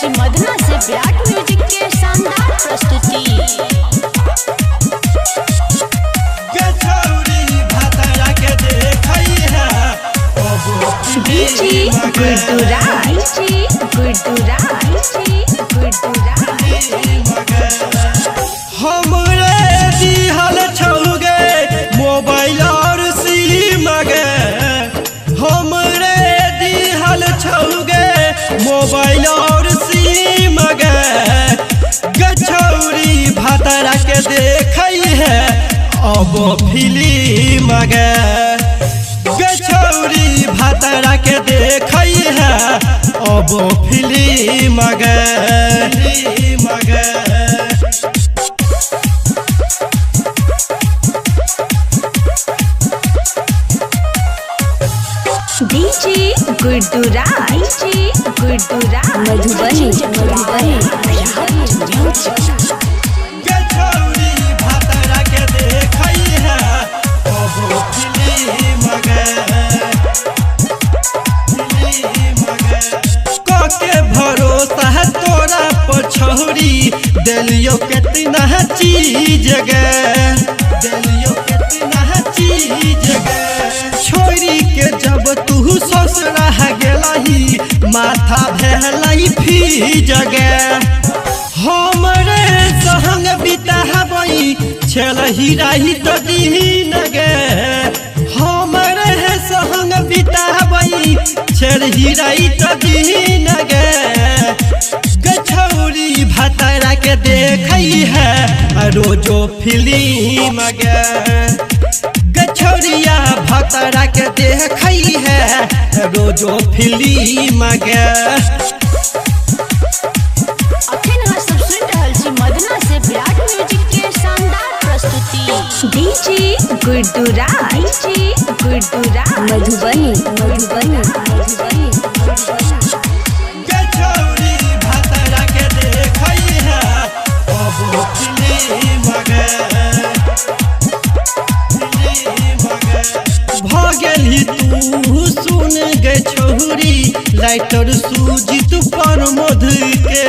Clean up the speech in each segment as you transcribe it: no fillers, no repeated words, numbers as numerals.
मदना से विराट म्यूजिक के शानदार प्रस्तुति। हमरे दिहल छौगे मोबाइल और सिम गे, हमरे दिहल छौगे मोबाइल और सिम गे, गछौरी भातरा के देखई है अब फिल्म गे, गछौरी भातरा के देखई है अब फिल्म गे, फिल्म गे। डीजे गुड्डूराज मधुबनी गछौरी भातरा के देखई है अब फिल्म गे, फिल्म गे। कके भरोसा है तोरा पछौरी दिलियो कितना चीज गे, दिलियो कितना चीज गे। छोरी के जब तू ससुरा गेलही माथा भेलई फीज गे, हमरे संग बिताबई छलही रही तो दिन गे, हमरे संग बिताबई छलही रही तो दिन गे, गछौरी भातरा के देखई है रोजो फिल्म गे, गछौरिया भातरा के देखई है रोजो फिल्म गे। अखन हम सब सुन रहल छी मदना से विराट म्यूजिक के शानदार प्रस्तुति। डीजे गुड्डूराज मधुबनी गछौरी भातरा के देखई है अब फिल्म गे, भगेली तू सुन गे छौरी लाइटर सुजित पर मधु के,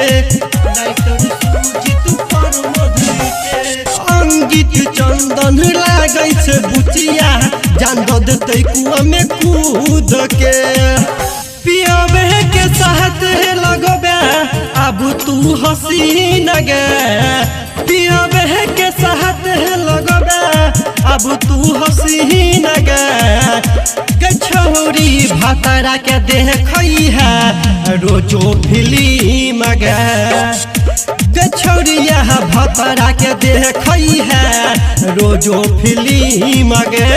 लाइटर सुजित पर मधु के। अंगित चंदन लागै से बुचिया जान दो देते कुआं में कूद के, पियाबे के साथ लगबे अब तू हसीन गे, पियाबे के साथ लगबे अब तू हसीन गे, गछौरी भातरा के देखई है रोजो फिल्म गे, गछौरिया भातरा के देखई है रोजो फिल्म गे।